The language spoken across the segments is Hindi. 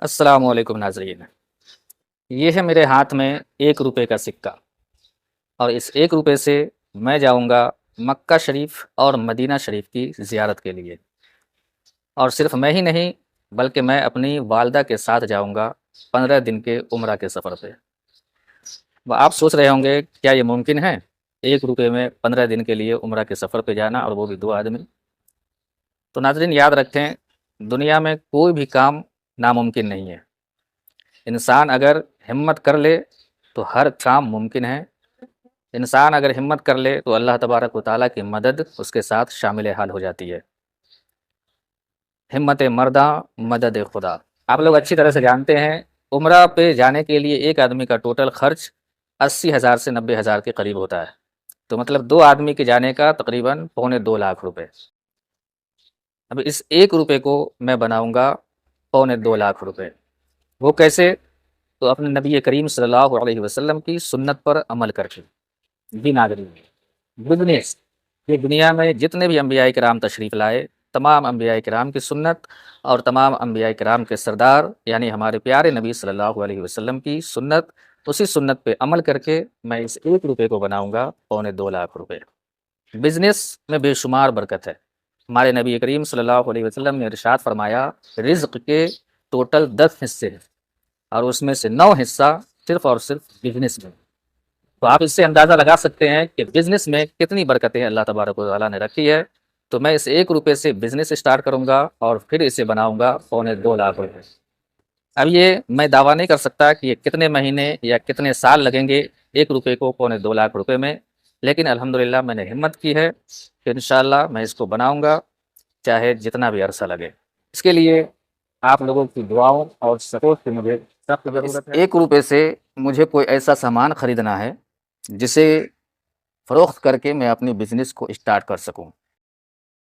अस्सलाम वालेकुम नाज़रीन। ये है मेरे हाथ में 1 रुपए का सिक्का और इस 1 रुपए से मैं जाऊँगा मक्का शरीफ और मदीना शरीफ की ज़ियारत के लिए। और सिर्फ़ मैं ही नहीं बल्कि मैं अपनी वालिदा के साथ जाऊँगा 15 दिन के उम्रा के सफ़र पे। अब आप सोच रहे होंगे क्या ये मुमकिन है? 1 रुपए में 15 दिन के लिए उम्रा के सफ़र पे जाना और वो भी 2 आदमी। तो नाज़रीन याद रखें, दुनिया में कोई भी काम नामुमकिन नहीं है। इंसान अगर हिम्मत कर ले तो हर काम मुमकिन है। इंसान अगर हिम्मत कर ले तो अल्लाह तबारक व तआला की मदद उसके साथ शामिल हाल हो जाती है। हिम्मत मर्दा मदद खुदा। आप लोग अच्छी तरह से जानते हैं, उम्रा पे जाने के लिए एक आदमी का टोटल खर्च 80,000 से 90,000 के करीब होता है। तो मतलब 2 आदमी के जाने का तकरीबन पौने 2 लाख रुपए। अब इस 1 रुपए को मैं बनाऊंगा पौने 2 लाख रुपए। वो कैसे? तो अपने नबी करीम सल्लल्लाहु अलैहि वसल्लम की सुन्नत पर अमल करके। जी नाज़रीन, बिज़नेस, ये दुनिया में जितने भी अम्बिया किराम तशरीफ़ लाए, तमाम अम्बिया किराम की सुन्नत और तमाम अम्बिया किराम के सरदार यानी हमारे प्यारे नबी सल्लल्लाहु अलैहि वसल्लम की सुन्नत, उसी सुन्नत पे अमल करके मैं इस 1 रुपए को बनाऊंगा पौने 2 लाख रुपए। बिज़नेस में बेशुमार बरकत है। हमारे नबी करीम सल्लल्लाहु अलैहि वसल्लम ने इरशाद फरमाया, रिज़्क़ के टोटल 10 हिस्से हैं और उसमें से 9 हिस्सा सिर्फ़ और सिर्फ़ बिज़नेस में। तो आप इससे अंदाज़ा लगा सकते हैं कि बिज़नेस में कितनी बरकतें अल्लाह तबारक व तआला ने रखी है। तो मैं इस 1 रुपए से बिज़नेस स्टार्ट करूँगा और फिर इसे बनाऊँगा पौने 2 लाख रुपए। अब ये मैं दावा नहीं कर सकता कि ये कितने महीने या कितने साल लगेंगे 1 रुपए को पौने 2 लाख रुपए में, लेकिन अल्हम्दुलिल्लाह मैंने हिम्मत की है कि इंशाअल्लाह मैं इसको बनाऊँगा, चाहे जितना भी अरसा लगे। इसके लिए आप लोगों की दुआओं और सपोर्ट की मुझे सख्त ज़रूरत है। 1 रुपए से मुझे कोई ऐसा सामान खरीदना है जिसे फ़रोख्त करके मैं अपनी बिज़नेस को स्टार्ट कर सकूँ।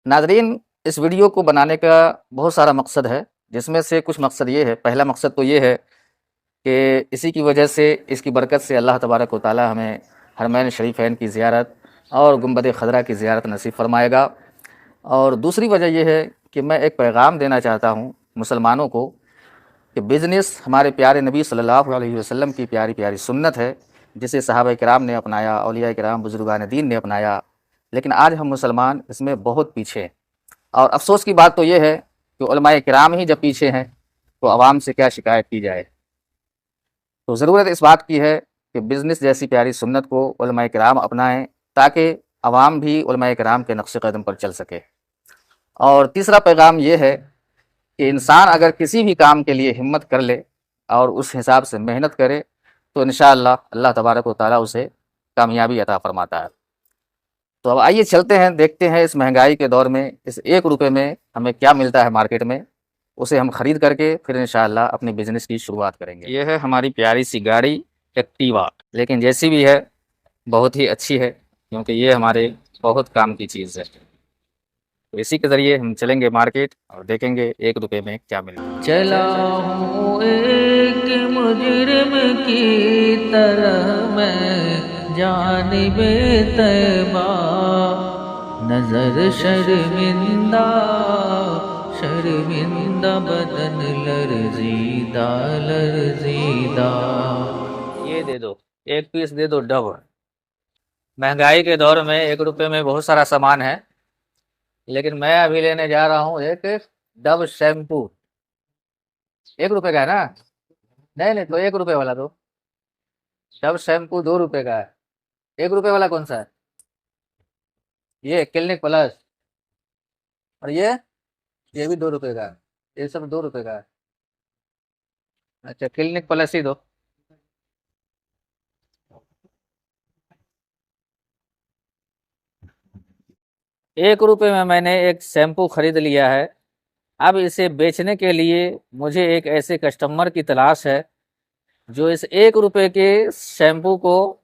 नाज़रीन, इस वीडियो को बनाने का बहुत सारा मकसद है, जिसमें से कुछ मकसद ये है, पहला मकसद तो ये है कि इसी की वजह से, इसकी बरकत से अल्लाह तबारक व तआला हमें हरमैन शरीफ़ैन की ज़ियारत और गुंबद ख़ज़रा की ज़ियारत नसीब फ़रमाएगा। और दूसरी वजह ये है कि मैं एक पैगाम देना चाहता हूँ मुसलमानों को कि बिज़नेस हमारे प्यारे नबी सल्लल्लाहु अलैहि वसल्लम की प्यारी-प्यारी सुन्नत है, जिसे सहाबा किराम ने अपनाया, औलिया किराम, बुज़ुर्गान दीन ने अपनाया। लेकिन आज हम मुसलमान इसमें बहुत पीछे हैं और अफ़सोस की बात तो ये है कि उलमाए किराम ही जब पीछे हैं, तो आवाम से क्या शिकायत की जाए। तो ज़रूरत इस बात की है कि बिज़नेस जैसी प्यारी सुन्नत को उलमाए किराम अपनाएँ, ताकि आवाम भी उलमाए किराम के नक्श कदम पर चल सके। और तीसरा पैगाम ये है कि इंसान अगर किसी भी काम के लिए हिम्मत कर ले और उस हिसाब से मेहनत करे, तो इंशाअल्लाह अल्लाह तबारक व तआला उसे कामयाबी अता फ़रमाता है। तो अब आइए चलते हैं, देखते हैं इस महंगाई के दौर में इस 1 रुपए में हमें क्या मिलता है मार्केट में, उसे हम ख़रीद करके फिर इंशाअल्लाह अपने बिज़नेस की शुरुआत करेंगे। ये है हमारी प्यारी सी गाड़ी एक्टिवा, लेकिन जैसी भी है बहुत ही अच्छी है, क्योंकि ये हमारे बहुत काम की चीज़ है। तो इसी के ज़रिए हम चलेंगे मार्केट और देखेंगे 1 रुपए में क्या मिलता है। चला हूँ एक मुजरिम की तरह मैं जानिबे तैबा, नजर शर्मिंदा शर्मिंदा बदन लरजीदा लरजीदा। ये दे दो, 1 पीस दे दो डव। महंगाई के दौर में 1 रुपए में बहुत सारा सामान है, लेकिन मैं अभी लेने जा रहा हूँ एक डव शैम्पू। 1 रुपए का है ना? नहीं नहीं, तो 1 रुपए वाला दो। डव शैम्पू 2 रुपए का है। 1 रुपए वाला कौन सा है? ये क्लिनिक प्लस। और ये भी 2 रुपए का है। ये सब 2 रुपए का है। अच्छा, क्लिनिक प्लस ही दो। एक रुपए में मैंने एक शैम्पू खरीद लिया है। अब इसे बेचने के लिए मुझे एक ऐसे कस्टमर की तलाश है जो इस 1 रुपए के शैम्पू को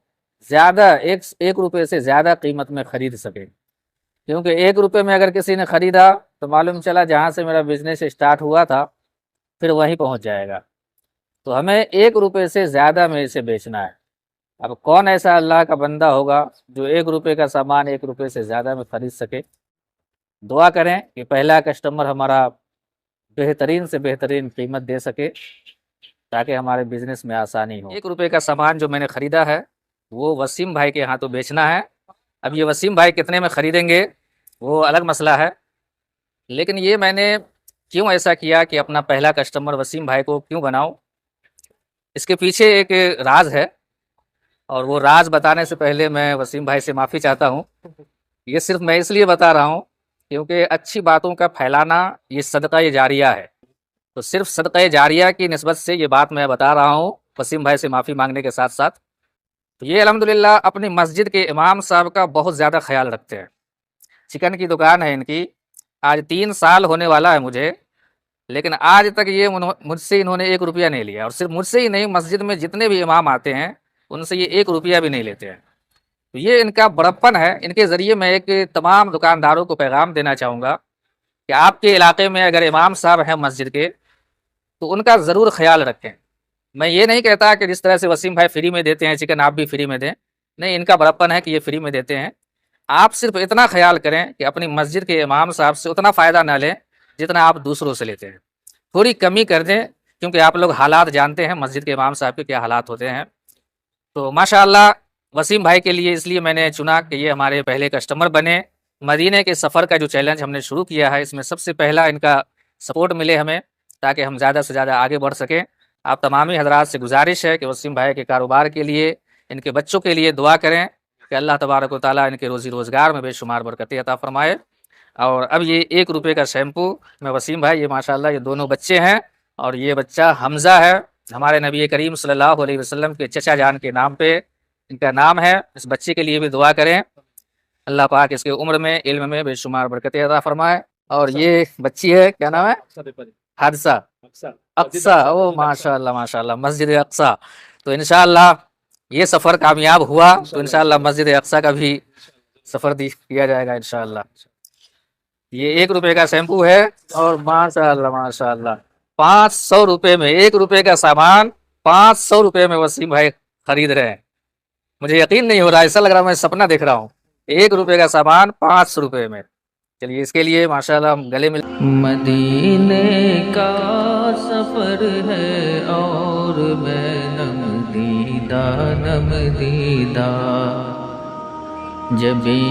ज़्यादा, एक रुपए से ज़्यादा कीमत में खरीद सके। क्योंकि 1 रुपए में अगर किसी ने खरीदा तो मालूम चला जहाँ से मेरा बिजनेस स्टार्ट हुआ था फिर वहीं पहुँच जाएगा। तो हमें 1 रुपए से ज़्यादा में इसे बेचना है। अब कौन ऐसा अल्लाह का बंदा होगा जो 1 रुपए का सामान 1 रुपए से ज़्यादा में खरीद सके? दुआ करें कि पहला कस्टमर हमारा बेहतरीन से बेहतरीन कीमत दे सके, ताकि हमारे बिजनेस में आसानी हो। 1 रुपये का सामान जो मैंने ख़रीदा है वो वसीम भाई के हाथों बेचना है। अब ये वसीम भाई कितने में ख़रीदेंगे वो अलग मसला है, लेकिन ये मैंने क्यों ऐसा किया कि अपना पहला कस्टमर वसीम भाई को क्यों बनाऊं, इसके पीछे एक राज है, और वो राज बताने से पहले मैं वसीम भाई से माफ़ी चाहता हूँ। ये सिर्फ मैं इसलिए बता रहा हूँ क्योंकि अच्छी बातों का फैलाना ये सदका ये जारिया है, तो सिर्फ सदका जारिया की निस्बत से ये बात मैं बता रहा हूँ वसीम भाई से माफ़ी मांगने के साथ साथ। तो ये अल्हम्दुलिल्लाह अपनी मस्जिद के इमाम साहब का बहुत ज़्यादा ख्याल रखते हैं। चिकन की दुकान है इनकी, आज 3 साल होने वाला है मुझे, लेकिन आज तक ये मुझसे इन्होंने 1 रुपया नहीं लिया, और सिर्फ मुझसे ही नहीं, मस्जिद में जितने भी इमाम आते हैं उनसे ये 1 रुपया भी नहीं लेते हैं। तो ये इनका बड़प्पन है। इनके ज़रिए मैं एक तमाम दुकानदारों को पैगाम देना चाहूँगा कि आपके इलाके में अगर इमाम साहब हैं मस्जिद के, तो उनका ज़रूर ख्याल रखें। मैं ये नहीं कहता कि जिस तरह से वसीम भाई फ्री में देते हैं चिकन आप भी फ्री में दें, नहीं, इनका बड़प्पन है कि ये फ्री में देते हैं। आप सिर्फ इतना ख्याल करें कि अपनी मस्जिद के इमाम साहब से उतना फ़ायदा ना लें जितना आप दूसरों से लेते हैं, थोड़ी कमी कर दें, क्योंकि आप लोग हालात जानते हैं मस्जिद के इमाम साहब के क्या हालात होते हैं। तो माशाअल्लाह वसीम भाई के लिए इसलिए मैंने चुना कि ये हमारे पहले कस्टमर बने। मदीने के सफ़र का जो चैलेंज हमने शुरू किया है, इसमें सबसे पहला इनका सपोर्ट मिले हमें, ताकि हम ज़्यादा से ज़्यादा आगे बढ़ सकें। आप तमामी हजरात से गुजारिश है कि वसीम भाई के कारोबार के लिए, इनके बच्चों के लिए दुआ करें कि अल्लाह तबारक व तआला इनके रोज़ी रोज़गार में बेशुमार बरकतें अता फरमाए। और अब ये 1 रुपये का शैम्पू में वसीम भाई, ये माशाअल्लाह ये दोनों बच्चे हैं, और ये बच्चा हमज़ा है, हमारे नबी करीम सल्लल्लाहु अलैहि वसल्लम के चचा जान के नाम पे इनका नाम है। इस बच्चे के लिए भी दुआ करें, अल्लाह पाक इसके उम्र में, इल्म में बेशुमार बरकतें अता फरमाए। और ये बच्ची है, क्या नाम है? हादसा अक्सा। ओ माशाअल्लाह माशाअल्लाह, मस्जिद अक्सा। तो इंशाअल्लाह ये सफ़र कामयाब हुआ तो इंशाअल्लाह मस्जिद अक्सा का भी सफ़र किया जाएगा इंशाअल्लाह। ये 1 रुपये का शैम्पू है, और माशाअल्लाह माशाअल्लाह 500 रुपये में 1 रुपये का सामान 500 रुपये में वसीम भाई खरीद रहे हैं। मुझे यकीन नहीं हो रहा, ऐसा लग रहा है मैं सपना देख रहा हूँ। 1 रुपये का सामान 500 रुपये में। चलिए इसके लिए माशाअल्लाह हम गले मिल। मदीने का सफ़र है और मैं नमदीदा नमदीदा, जबी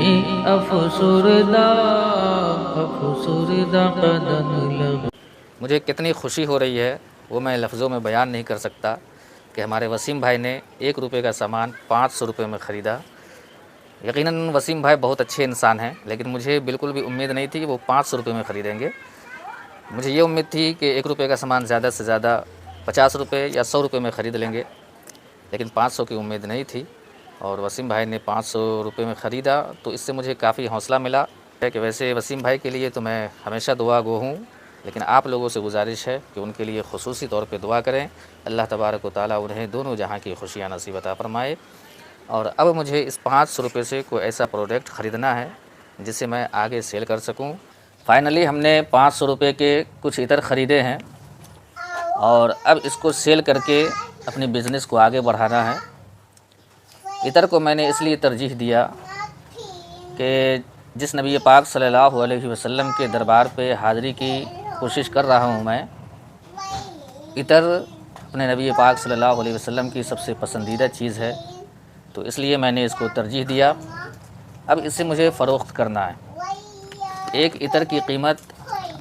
अफसुरदा अफसुरदा कदम लग। मुझे कितनी खुशी हो रही है वो मैं लफ्ज़ों में बयान नहीं कर सकता कि हमारे वसीम भाई ने 1 रुपये का सामान 500 रुपये में ख़रीदा। यकीनन वसीम भाई बहुत अच्छे इंसान हैं, लेकिन मुझे बिल्कुल भी उम्मीद नहीं थी कि वो 500 रुपये में ख़रीदेंगे। मुझे ये उम्मीद थी कि 1 रुपये का सामान ज़्यादा से ज़्यादा 50 रुपये या 100 रुपये में ख़रीद लेंगे, लेकिन 500 की उम्मीद नहीं थी, और वसीम भाई ने 500 रुपये में ख़रीदा। तो इससे मुझे काफ़ी हौसला मिला है कि वैसे वसीम भाई के लिए तो मैं हमेशा दुआ गो हूँ, लेकिन आप लोगों से गुजारिश है कि उनके लिए ख़ुसूसी तौर पे दुआ करें। अल्लाह तबारक व तआला उन्हें दोनों जहाँ की खुशियाँ नसीब अता फरमाए। और अब मुझे इस 500 रुपये से कोई ऐसा प्रोडक्ट ख़रीदना है जिसे मैं आगे सेल कर सकूं। फाइनली हमने 500 रुपये के कुछ इतर ख़रीदे हैं, और अब इसको सेल करके अपनी बिज़नेस को आगे बढ़ाना है। इतर को मैंने इसलिए तरजीह दिया कि जिस नबी पाक सल्लल्लाहु अलैहि वसल्लम के दरबार पे हाज़िरी की कोशिश कर रहा हूँ मैं, इतर अपने नबी पाक सल्लल्लाहु अलैहि वसल्लम की सबसे पसंदीदा चीज़ है, तो इसलिए मैंने इसको तरजीह दिया। अब इसे मुझे फ़रोख्त करना है। एक इतर की कीमत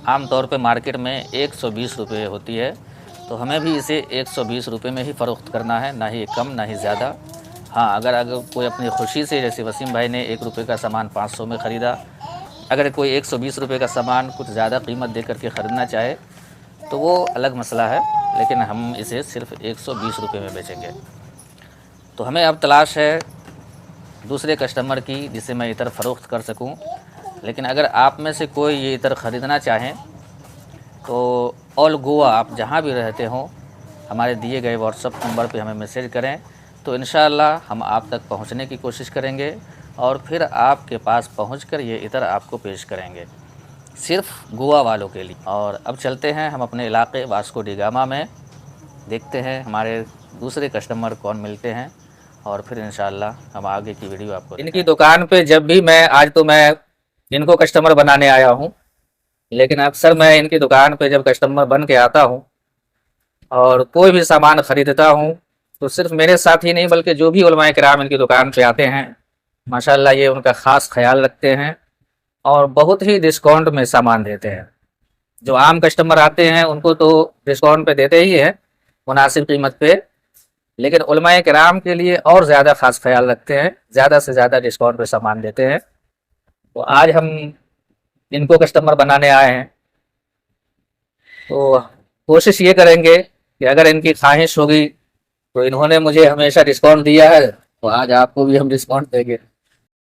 आम तौर पे मार्केट में 120 रुपये होती है, तो हमें भी इसे 120 रुपये में ही फ़रोख्त करना है, ना ही कम ना ही ज़्यादा। हाँ, अगर कोई अपनी खुशी से, जैसे वसीम भाई ने 1 रुपये का सामान 500 में ख़रीदा, अगर कोई 120 रुपये का सामान कुछ ज़्यादा कीमत दे करके ख़रीदना चाहे तो वो अलग मसला है, लेकिन हम इसे सिर्फ़ 120 रुपये में बेचेंगे। तो हमें अब तलाश है दूसरे कस्टमर की जिसे मैं इतर फ़रोख्त कर सकूं। लेकिन अगर आप में से कोई ये इतर ख़रीदना चाहें तो ऑल गोवा आप जहां भी रहते हों, हमारे दिए गए व्हाट्सएप नंबर पे हमें मैसेज करें, तो इंशाअल्लाह हम आप तक पहुंचने की कोशिश करेंगे और फिर आपके पास पहुंचकर ये इतर आपको पेश करेंगे, सिर्फ़ गोवा वालों के लिए। और अब चलते हैं हम अपने इलाके वास्को डी गामा में, देखते हैं हमारे दूसरे कस्टमर कौन मिलते हैं, और फिर इंशाअल्लाह हम आगे की वीडियो आपको। इनकी दुकान पे जब भी मैं, आज तो मैं इनको कस्टमर बनाने आया हूँ, लेकिन अक्सर मैं इनकी दुकान पे जब कस्टमर बन के आता हूँ और कोई भी सामान खरीदता हूँ, तो सिर्फ मेरे साथ ही नहीं बल्कि जो भी उलमाए किराम इनकी दुकान पे आते हैं, माशाल्लाह ये उनका ख़ास ख्याल रखते हैं और बहुत ही डिस्काउंट में सामान देते हैं। जो आम कस्टमर आते हैं उनको तो डिस्काउंट पे देते ही हैं, मुनासिब कीमत पे, लेकिन उलमाए किराम के लिए और ज़्यादा ख़ास ख्याल रखते हैं, ज़्यादा से ज़्यादा डिस्काउंट पे सामान देते हैं। तो आज हम इनको कस्टमर बनाने आए हैं, तो कोशिश ये करेंगे कि अगर इनकी ख्वाहिश होगी, तो इन्होंने मुझे हमेशा डिस्काउंट दिया है, तो आज आपको भी हम डिस्काउंट देंगे।